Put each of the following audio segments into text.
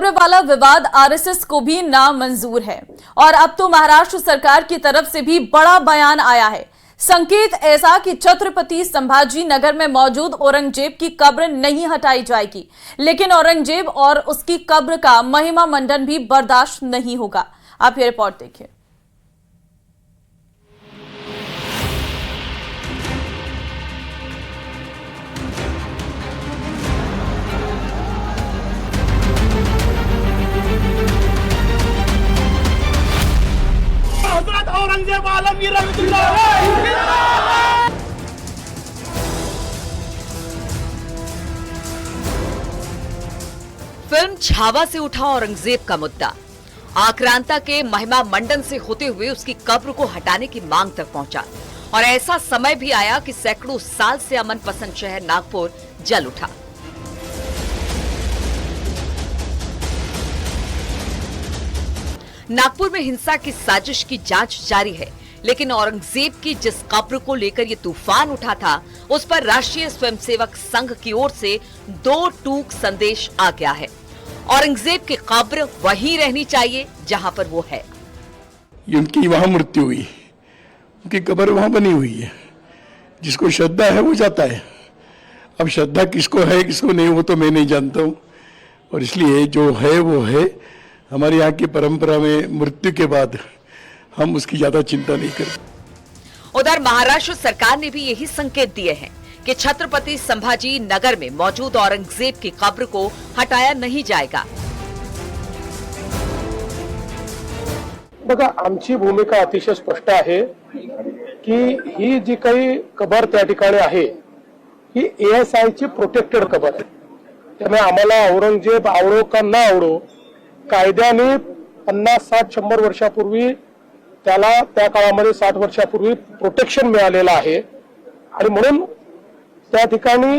कब्र वाला विवाद आरएसएस को भी नामंजूर है और अब तो महाराष्ट्र सरकार की तरफ से भी बड़ा बयान आया है। संकेत ऐसा कि छत्रपति संभाजी नगर में मौजूद औरंगजेब की कब्र नहीं हटाई जाएगी, लेकिन औरंगजेब और उसकी कब्र का महिमा मंडन भी बर्दाश्त नहीं होगा। आप ये रिपोर्ट देखिए। औरंगजेब आलमगीर फिल्म छावा से उठा औरंगजेब का मुद्दा आक्रांता के महिमा मंडन से होते हुए उसकी कब्र को हटाने की मांग तक पहुंचा और ऐसा समय भी आया कि सैकड़ों साल से अमन पसंद शहर नागपुर जल उठा। नागपुर में हिंसा की साजिश की जांच जारी है, लेकिन औरंगजेब की जिस कब्र को लेकर ये तूफान उठा था, उस पर राष्ट्रीय स्वयंसेवक संघ की ओर से 2 टूक संदेश आ गया है। औरंगजेब की कब्र वहीं रहनी चाहिए जहां पर वो है। उनकी वहां मृत्यु हुई, उनकी कब्र वहां बनी हुई है। जिसको श्रद्धा है वो जाता है। अब श्रद्धा किसको है किसको नहीं वो तो मैं नहीं जानता हूं, और इसलिए जो है वो है। हमारे यहाँ की परंपरा में मृत्यु के बाद हम उसकी ज्यादा चिंता नहीं करते। उधर महाराष्ट्र सरकार ने भी यही संकेत दिए हैं कि छत्रपति संभाजी नगर में मौजूद औरंगजेब की कब्र को हटाया नहीं जाएगा। बघा, आमची भूमिका अतिशय स्पष्ट आहे की ही जी काही कबर त्या ठिकाणी आहे ही एएसआय ची प्रोटेक्टेड कबर आहे। त्यामुळे आम्हाला औरंगजेब आवडो का न आवडो, कायद्याने 50, 60, 100 वर्षापूर्वी त्याला त्या काळामध्ये 60 वर्षापूर्वी प्रोटेक्शन मिळालेलं आहे आणि म्हणून त्या ठिकाणी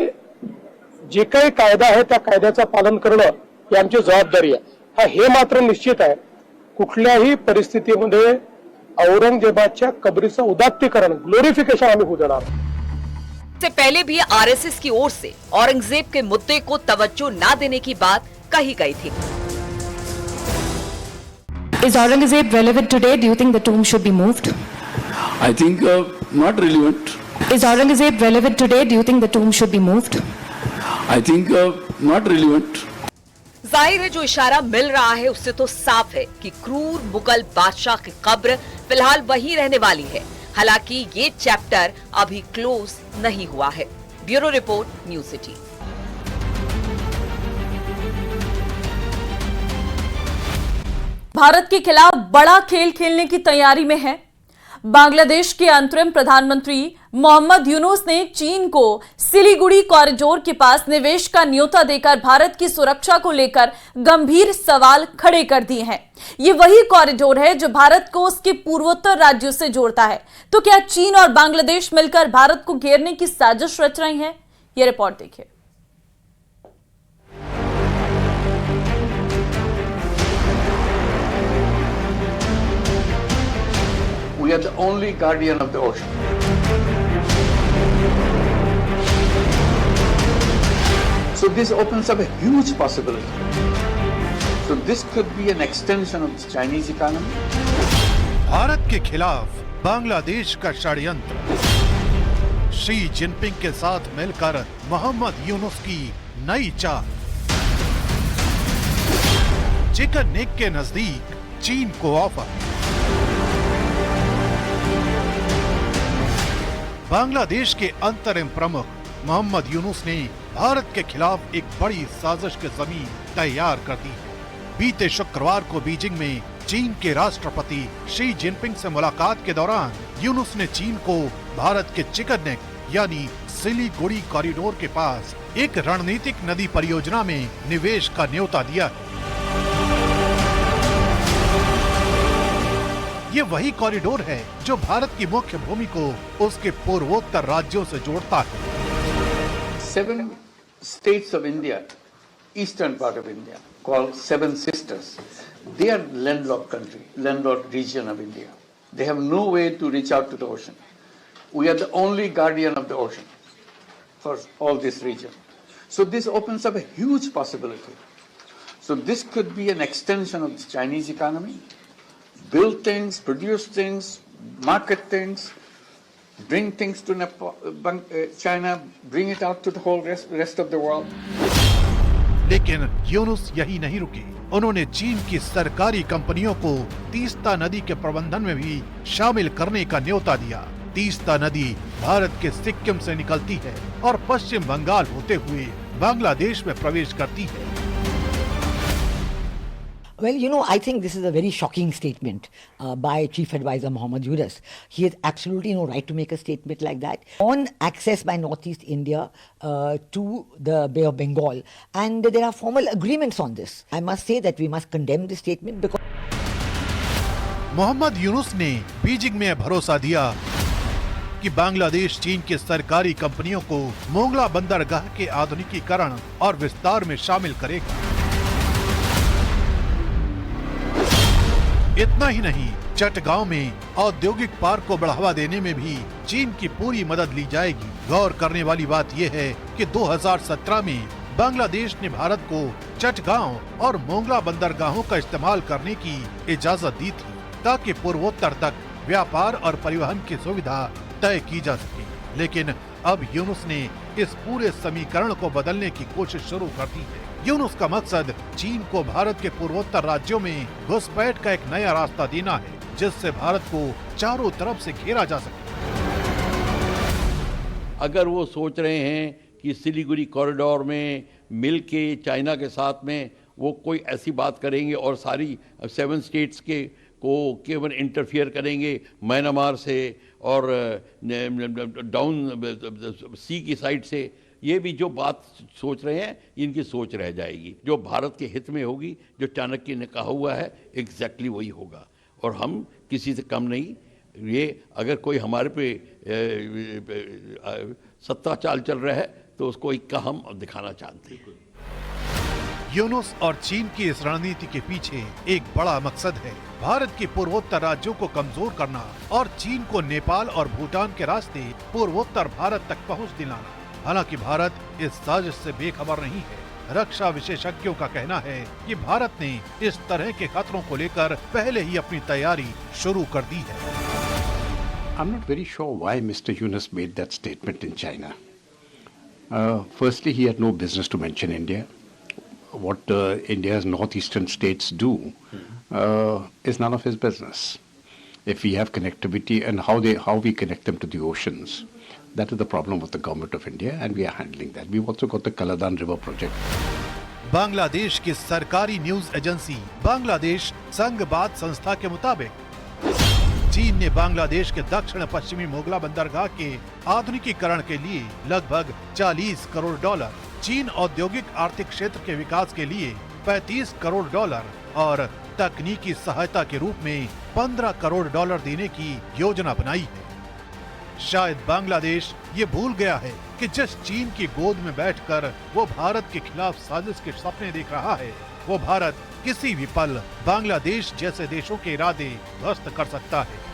जे काही कायदा आहे त्या कायद्याचं पालन करणं ही आमची जबाबदारी आहे। हे मात्र निश्चित आहे, कुठल्याही परिस्थितीमध्ये औरंगजेबाच्या कबरीचं उदात्तीकरण, ग्लोरिफिकेशन आम्ही होऊ देणार नाही। इससे पहले भी आरएसएस की ओर से औरंगजेब के मुद्दे को तवज्जो न देने की बात कही गई थी। Is Aurangzeb relevant today? Do you think the tomb should be moved? I think not relevant. Is Aurangzeb relevant today? Do you think the tomb should be moved? I think not relevant. जाहिर है जो इशारा मिल रहा है उससे तो साफ है कि क्रूर मुगल बादशाह की कब्र फिलहाल वहीं रहने वाली है। हालांकि ये चैप्टर अभी क्लोज नहीं हुआ है। Bureau report, news city. Bharat के खिलाफ बड़ा खेल खेलने की तैयारी में है। बांग्लादेश के अंतरिम प्रधानमंत्री मोहम्मद यूनुस ने चीन को सिलीगुड़ी कॉरिडोर के पास निवेश का न्योता देकर भारत की सुरक्षा को लेकर गंभीर सवाल खड़े कर दिए हैं। ये वही कॉरिडोर है जो भारत को उसके पूर्वोत्तर राज्यों से जोड़ता है। तो क्या चीन और बांग्लादेश मिलकर भारत को घेरने की साजिश रच रही हैं? ये रिपोर्ट देखिए। We are the only guardian of the ocean. So this opens up a huge possibility. So this could be an extension of the Chinese economy. Bharat के खिलाफ बांग्लादेश का षड्यंत्र। शी जिनपिंग के साथ मिलकर मोहम्मद यूनुस की नई चाल। चिकन नेक के नजदीक चीन को ऑफर। बांग्लादेश के अंतरिम प्रमुख मोहम्मद यूनुस ने भारत के खिलाफ एक बड़ी साजिश की जमीन तैयार कर दी है। बीते शुक्रवार को बीजिंग में चीन के राष्ट्रपति शी जिनपिंग से मुलाकात के दौरान यूनुस ने चीन को भारत के चिकन नेक यानी सिलीगुड़ी कॉरिडोर के पास एक रणनीतिक नदी परियोजना में निवेश का न्योता दिया है। ये वही कॉरिडोर है जो भारत की मुख्य भूमि को उसके पूर्वोत्तर राज्यों से जोड़ता है। 7 states of India, eastern part of India, called Seven Sisters, they are landlocked country, landlocked region of India. They have no way to reach out to the ocean. We are the only guardian of the ocean for all this region. So this opens up a huge possibility. So this could be an extension of the Chinese economy. Build things, produce things, market things, bring things to China, bring it out to the whole rest of the world. लेकिन यूनुस यही नहीं रुके। उन्होंने चीन की सरकारी कंपनियों को तीस्ता नदी के प्रबंधन में भी शामिल करने का न्योता दिया। तीस्ता नदी भारत के सिक्किम से निकलती है और पश्चिम बंगाल होते हुए बांग्लादेश में प्रवेश करती है। Well, I think this is a very shocking statement by Chief Advisor Mohammad Yunus. He has absolutely no right to make a statement like that on access by Northeast India to the Bay of Bengal. And there are formal agreements on this. I must say that we must condemn this statement because Mohammad Yunus ने Beijing में भरोसा दिया कि बांग्लादेश चीन के सरकारी कंपनियों को मोंगला बंदरगाह के आधुनिकीकरण और विस्तार में शामिल करेगा। इतना ही नहीं, चटगांव में औद्योगिक पार्क को बढ़ावा देने में भी चीन की पूरी मदद ली जाएगी। गौर करने वाली बात यह है कि 2017 में बांग्लादेश ने भारत को चटगांव और मोंगला बंदरगाहों का इस्तेमाल करने की इजाजत दी थी ताकि पूर्वोत्तर तक व्यापार और परिवहन की सुविधा तय की जा सके। लेकिन अब यूनुस ने इस पूरे समीकरण को बदलने की कोशिश शुरू कर दी है। यूनुस का मकसद चीन को भारत के पूर्वोत्तर राज्यों में घुसपैठ का एक नया रास्ता देना है, जिससे भारत को चारों तरफ से घेरा जा सके। अगर वो सोच रहे हैं कि सिलीगुड़ी कॉरिडोर में मिल के चाइना के साथ में वो कोई ऐसी बात करेंगे और सारी 7 स्टेट्स के को केवल इंटरफियर करेंगे म्यांमार से और डाउन सी की साइड से, ये भी जो बात सोच रहे हैं इनकी सोच रह जाएगी। जो भारत के हित में होगी, जो चाणक्य ने कहा हुआ है, एग्जैक्टली वही होगा और हम किसी से कम नहीं। ये अगर कोई हमारे पे सत्ता चाल चल रहा है तो उसको इक्का हम दिखाना चाहते हैं। यूनुस और चीन की इस रणनीति के पीछे एक बड़ा मकसद है, भारत के पूर्वोत्तर राज्यों को कमजोर करना और चीन को नेपाल और भूटान के रास्ते पूर्वोत्तर भारत तक पहुंच दिलाना। हालांकि भारत इस साजिश से बेखबर नहीं है। रक्षा विशेषज्ञों का कहना है कि भारत ने इस तरह के खतरों को लेकर पहले ही अपनी तैयारी शुरू कर दी है। I'm not very sure why Mr. Yunus made that statement in China. Firstly, he had no business to mention India. What India's northeastern states do is none of his business. If we have connectivity and how we connect them to the oceans, that is the problem of the government of India, and we are handling that. We've also got the Kaladan River project. Bangladesh की सरकारी news agency Bangladesh संघबाद संस्था के मुताबिक चीन ने बांग्लादेश के दक्षिण पश्चिमी मोगला बंदरगाह के आधुनिकीकरण के लिए लगभग $40 करोड़, चीन औद्योगिक आर्थिक क्षेत्र के विकास के लिए $35 करोड़ और तकनीकी सहायता के रूप में $15 करोड़ देने की योजना बनाई है। शायद बांग्लादेश ये भूल गया है कि जिस चीन की गोद में बैठकर वो भारत के खिलाफ साजिश के सपने देख रहा है, वो भारत किसी भी पल बांग्लादेश जैसे देशों के इरादे ध्वस्त कर सकता है।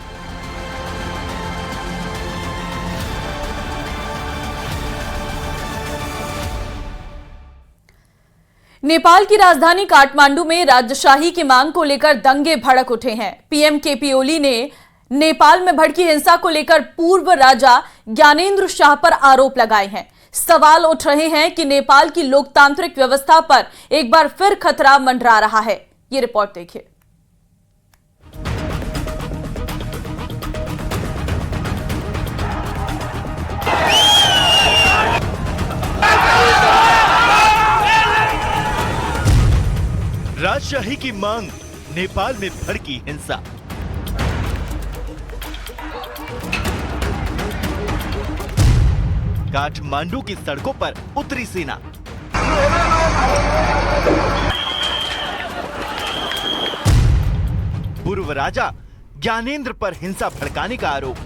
नेपाल की राजधानी काठमांडू में राज्यशाही की मांग को लेकर दंगे भड़क उठे हैं। पीएम केपी ओली ने नेपाल में भड़की हिंसा को लेकर पूर्व राजा ज्ञानेंद्र शाह पर आरोप लगाए हैं। सवाल उठ रहे हैं कि नेपाल की लोकतांत्रिक व्यवस्था पर एक बार फिर खतरा मंडरा रहा है। ये रिपोर्ट देखिए। राजशाही की मांग, नेपाल में भड़की हिंसा। काठमांडू की सड़कों पर उतरी सेना। पूर्व राजा ज्ञानेंद्र पर हिंसा भड़काने का आरोप।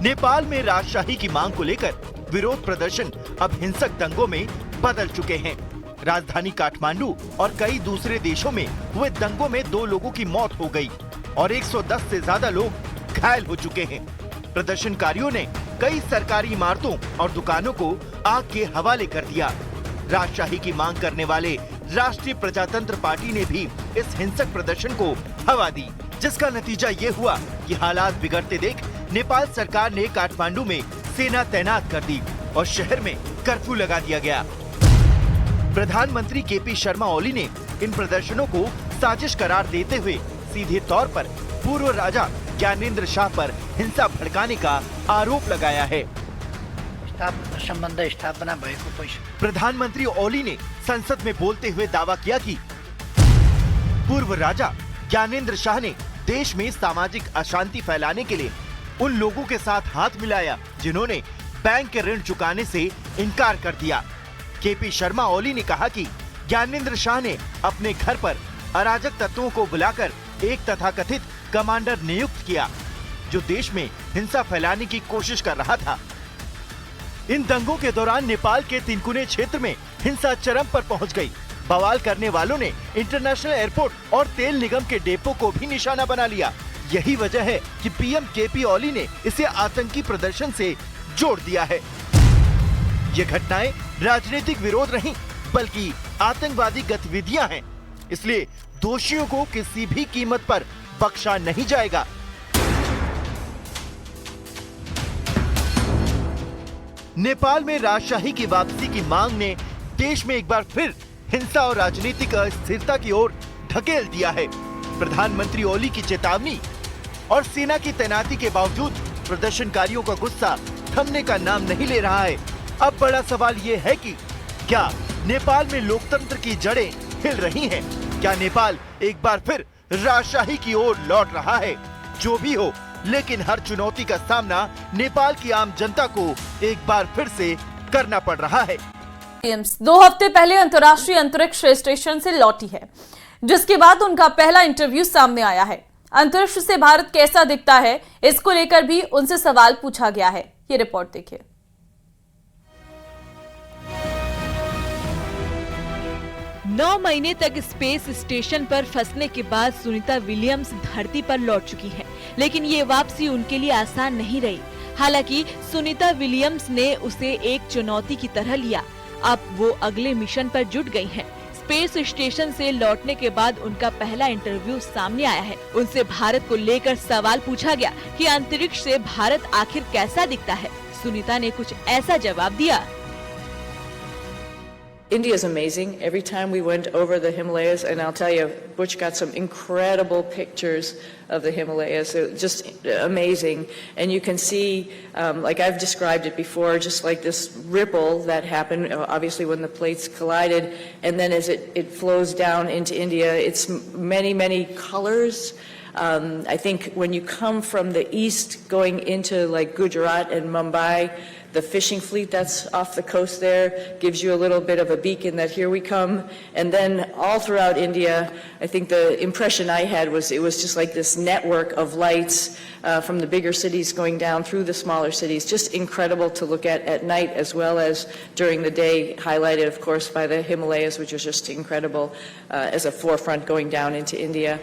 नेपाल में राजशाही की मांग को लेकर विरोध प्रदर्शन अब हिंसक दंगों में बदल चुके हैं। राजधानी काठमांडू और कई दूसरे देशों में हुए दंगों में 2 लोगों की मौत हो गई और 110 से ज्यादा लोग घायल हो चुके हैं। प्रदर्शनकारियों ने कई सरकारी इमारतों और दुकानों को आग के हवाले कर दिया। राजशाही की मांग करने वाले राष्ट्रीय प्रजातंत्र पार्टी ने भी इस हिंसक प्रदर्शन को हवा दी, जिसका नतीजा ये हुआ कि हालात बिगड़ते देख नेपाल सरकार ने काठमांडू में सेना तैनात कर दी और शहर में कर्फ्यू लगा दिया गया। प्रधानमंत्री केपी शर्मा ओली ने इन प्रदर्शनों को साजिश करार देते हुए सीधे तौर पर पूर्व राजा ज्ञानेंद्र शाह पर हिंसा भड़काने का आरोप लगाया है। संबंध स्थापना भएको पैसा प्रधानमंत्री ओली ने संसद में बोलते हुए दावा किया कि पूर्व राजा ज्ञानेंद्र शाह ने देश में सामाजिक अशांति फैलाने के लिए उन लोगों के साथ हाथ मिलाया जिन्होंने बैंक के ऋण चुकाने से इनकार कर दिया। केपी शर्मा ओली ने कहा कि ज्ञानेंद्र शाह ने अपने घर पर अराजक तत्वों को बुलाकर एक तथाकथित कमांडर नियुक्त किया जो देश में हिंसा फैलाने की कोशिश कर रहा था। इन दंगों के दौरान नेपाल के तिनकुने क्षेत्र में हिंसा चरम पर पहुंच गई। बवाल करने वालों ने इंटरनेशनल एयरपोर्ट और तेल निगम के डिपो को भी निशाना बना लिया। यही वजह है कि पीएम केपी ओली ने इसे आतंकी प्रदर्शन से जोड़ दिया है। ये घटनाएं राजनीतिक विरोध नहीं बल्कि आतंकवादी गतिविधियां हैं, इसलिए दोषियों को किसी भी कीमत पर बख्शा नहीं जाएगा। नेपाल में राजशाही की वापसी की मांग ने देश में एक बार फिर हिंसा और राजनीतिक अस्थिरता की ओर ढकेल दिया है। प्रधानमंत्री ओली की चेतावनी और सेना की तैनाती के बावजूद प्रदर्शनकारियों का गुस्सा थमने का नाम नहीं ले रहा है। अब बड़ा सवाल ये है कि क्या नेपाल में लोकतंत्र की जड़ें हिल रही हैं? क्या नेपाल एक बार फिर राजशाही की ओर लौट रहा है? जो भी हो, लेकिन हर चुनौती का सामना नेपाल की आम जनता को एक बार फिर से करना पड़ रहा है। 2 हफ्ते पहले अंतर्राष्ट्रीय अंतरिक्ष स्टेशन से लौटी है, जिसके बाद उनका पहला इंटरव्यू सामने आया है। अंतरिक्ष से भारत कैसा दिखता है, इसको लेकर भी उनसे सवाल पूछा गया है। ये रिपोर्ट देखिए। 9 महीने तक स्पेस स्टेशन पर फंसने के बाद सुनीता विलियम्स धरती पर लौट चुकी हैं, लेकिन ये वापसी उनके लिए आसान नहीं रही। हालांकि सुनीता विलियम्स ने उसे एक चुनौती की तरह लिया। अब वो अगले मिशन पर जुट गई हैं। स्पेस स्टेशन से लौटने के बाद उनका पहला इंटरव्यू सामने आया है। उनसे भारत को लेकर सवाल पूछा गया कि अंतरिक्ष से भारत आखिर कैसा दिखता है। सुनीता ने कुछ ऐसा जवाब दिया। India is amazing. Every time we went over the Himalayas, and I'll tell you, Butch got some incredible pictures of the Himalayas. Just amazing. And you can see, like I've described it before, just like this ripple that happened, obviously when the plates collided, and then as it flows down into India, it's many, many colors. I think when you come from the east going into like Gujarat and Mumbai, the fishing fleet that's off the coast there gives you a little bit of a beacon that here we come. And then all throughout India, I think the impression I had was it was just like this network of lights from the bigger cities going down through the smaller cities. Just incredible to look at night as well as during the day, highlighted of course by the Himalayas, which was just incredible as a forefront going down into India.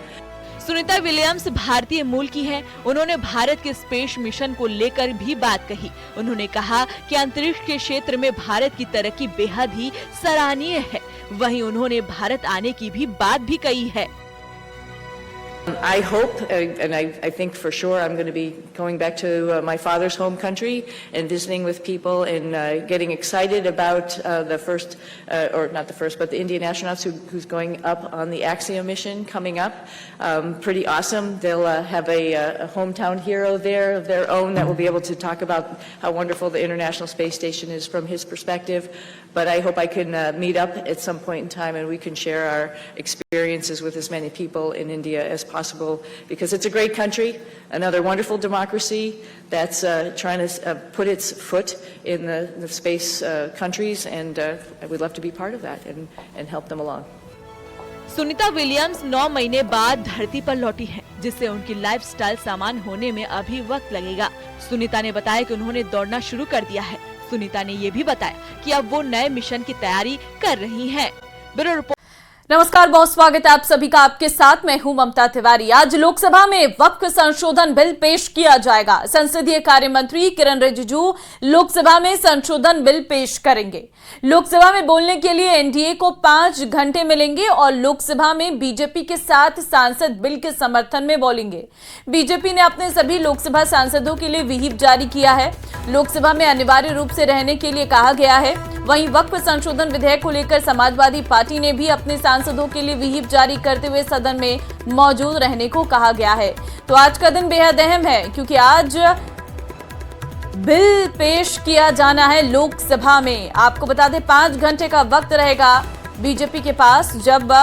Sunita Williams भारतीय मूल की हैं। उन्होंने भारत के space mission को लेकर भी बात कही। उन्होंने कहा कि अंतरिक्ष के क्षेत्र में भारत की तरक्की बेहद ही सराहनीय है। वहीं उन्होंने भारत आने की भी बात भी कही है। I hope, and I think for sure, I'm going to be going back to my father's home country and visiting with people and getting excited about the first, or not the first, but the Indian astronauts who's going up on the Axiom mission coming up. Pretty awesome. They'll have a hometown hero there of their own that will be able to talk about how wonderful the International Space Station is from his perspective. But I hope I can meet up at some point in time and we can share our experiences with as many people in India as possible, because it's a great country, another wonderful democracy that's trying to put its foot in the space countries, and we'd love to be part of that and help them along. Sunita Williams 9 महीने बाद धरती पर लौटी हैं, जिससे उनकी lifestyle सामान होने में अभी वक्त लगेगा। सुनीता ने बताया कि उन्होंने दौड़ना शुरू कर दिया है। सुनीता ने ये भी बताया कि अब वो नए मिशन की तैयारी कर रही हैं। Bureau report. नमस्कार, बहुत स्वागत है आप सभी का। आपके साथ मैं हूं ममता तिवारी। आज लोकसभा में वक्फ संशोधन बिल पेश किया जाएगा। संसदीय कार्य मंत्री किरण रिजिजू लोकसभा में संशोधन बिल पेश करेंगे। लोकसभा में बोलने के लिए एनडीए को 5 घंटे मिलेंगे और लोकसभा में बीजेपी के साथ सांसद बिल के समर्थन में बोलेंगे। बीजेपी ने अपने सभी लोकसभा सांसदों के लिए व्हिप जारी किया है। लोकसभा में अनिवार्य रूप से रहने के लिए कहा गया है। वहीं वक्फ संशोधन विधेयक को लेकर समाजवादी पार्टी ने भी अपने सांसदों के लिए व्हिप जारी करते हुए सदन में मौजूद रहने को कहा गया है। तो आज का दिन बेहद अहम है क्योंकि आज बिल पेश किया जाना है लोकसभा में। आपको बता दें 5 घंटे का वक्त रहेगा बीजेपी के पास जब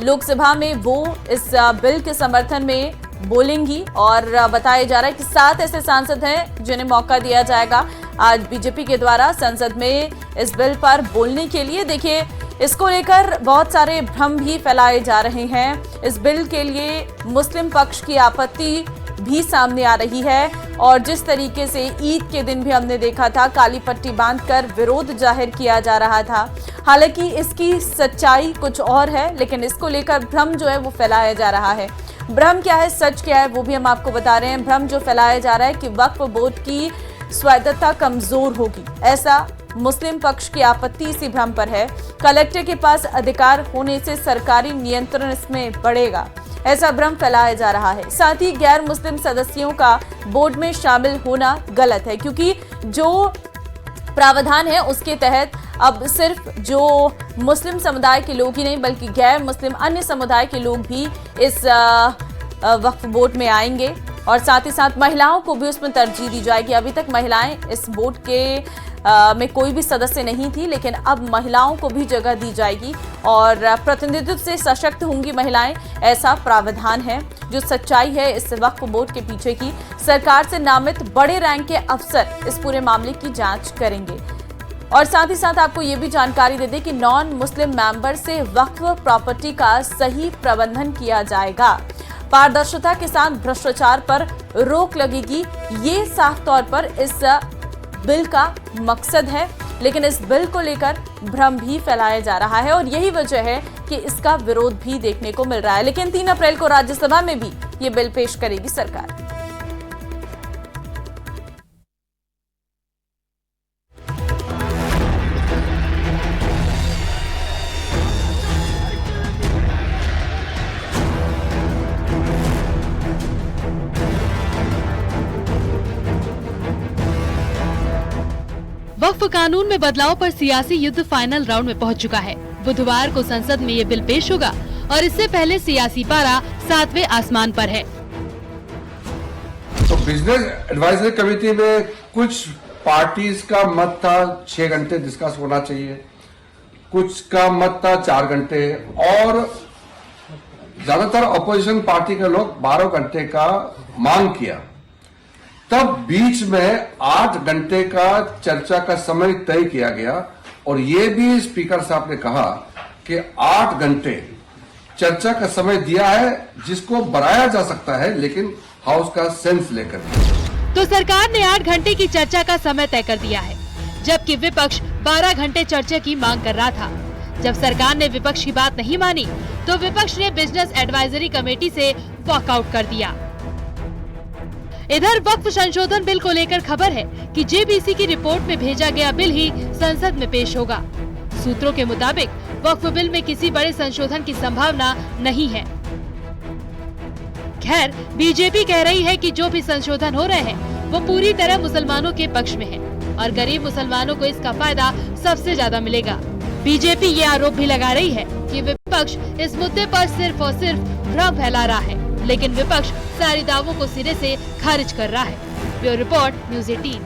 लोकसभा में वो इस बिल के समर्थन में बोलेंगी। और बताया जा रहा है कि 7 ऐसे सांसद हैं जिन्हें मौका दिया जाएगा आज बीजेपी के द्वारा संसद में इस बिल पर बोलने के लिए। देखिए, इसको लेकर बहुत सारे भ्रम भी फैलाए जा रहे हैं। इस बिल के लिए मुस्लिम पक्ष की आपत्ति भी सामने आ रही है और जिस तरीके से ईद के दिन भी हमने देखा था काली पट्टी बांधकर विरोध जाहिर किया जा रहा था। हालांकि इसकी सच्चाई कुछ और है, लेकिन इसको लेकर भ्रम जो है वो फैलाया जा रहा है। भ्रम क्या है, सच क्या है, वो भी हम आपको बता रहे हैं। भ्रम जो फैलाया जा रहा है कि वक्फ बोर्ड की स्वायत्तता कमजोर होगी, ऐसा मुस्लिम पक्ष की आपत्ति इसी भ्रम पर है। कलेक्टर के पास अधिकार होने से सरकारी नियंत्रण इसमें बढ़ेगा, ऐसा भ्रम फैलाया जा रहा है। साथ ही गैर मुस्लिम सदस्यों का बोर्ड में शामिल होना गलत है क्योंकि जो प्रावधान है उसके तहत अब सिर्फ जो मुस्लिम समुदाय के लोग ही नहीं बल्कि गैर मुस्लिम अन्य समुदाय के लोग भी इस वक्फ बोर्ड में आएंगे और साथ ही साथ महिलाओं को भी उसमें तरजीह दी जाएगी। अभी तक महिलाएं इस बोर्ड के में कोई भी सदस्य नहीं थी, लेकिन अब महिलाओं को भी जगह दी जाएगी और प्रतिनिधित्व से सशक्त होंगी महिलाएं, ऐसा प्रावधान है। जो सच्चाई है इस वक्फ बोर्ड के पीछे की, सरकार से नामित बड़े रैंक के अफसर इस पूरे मामले की जांच करेंगे। और साथ ही साथ आपको ये भी जानकारी दे दें कि नॉन मुस्लिम मेंबर से वक्फ प्रॉपर्टी का सही प्रबंधन किया जाएगा। पारदर्शिता के साथ भ्रष्टाचार पर रोक लगेगी, ये साफ तौर पर इस बिल का मकसद है। लेकिन इस बिल को लेकर भ्रम भी फैलाया जा रहा है और यही वजह है कि इसका विरोध भी देखने को मिल रहा है। लेकिन 3 अप्रैल को राज्यसभा में भी ये बिल पेश करेगी सरकार। वक्फ कानून में बदलाव पर सियासी युद्ध फाइनल राउंड में पहुंच चुका है। बुधवार को संसद में ये बिल पेश होगा और इससे पहले सियासी पारा 7वें आसमान पर है। तो बिजनेस एडवाइजरी कमेटी में कुछ पार्टीज का मत था 6 घंटे डिस्कस होना चाहिए, कुछ का मत था 4 घंटे और ज्यादातर अपोजिशन पार्टी के लोग 12 घंटे का मांग किया। तब बीच में 8 घंटे का चर्चा का समय तय किया गया और ये भी स्पीकर साहब ने कहा कि 8 घंटे चर्चा का समय दिया है जिसको बढ़ाया जा सकता है, लेकिन हाउस का सेंस लेकर। तो सरकार ने 8 घंटे की चर्चा का समय तय कर दिया है, जबकि विपक्ष 12 घंटे चर्चा की मांग कर रहा था। जब सरकार ने विपक्ष की बात नहीं मानी तो विपक्ष ने बिजनेस एडवाइजरी कमेटी से वॉकआउट कर दिया। इधर वक्फ संशोधन बिल को लेकर खबर है कि जेबीसी की रिपोर्ट में भेजा गया बिल ही संसद में पेश होगा। सूत्रों के मुताबिक वक्फ बिल में किसी बड़े संशोधन की संभावना नहीं है। खैर, बीजेपी कह रही है कि जो भी संशोधन हो रहे हैं वो पूरी तरह मुसलमानों के पक्ष में है और गरीब मुसलमानों को इसका फायदा सबसे ज्यादा मिलेगा। बीजेपी ये आरोप भी लगा रही है कि विपक्ष इस मुद्दे पर सिर्फ और सिर्फ भ्रम फैला रहा है, लेकिन विपक्ष सारे दावों को सिरे से खारिज कर रहा है। Bureau report, news 18।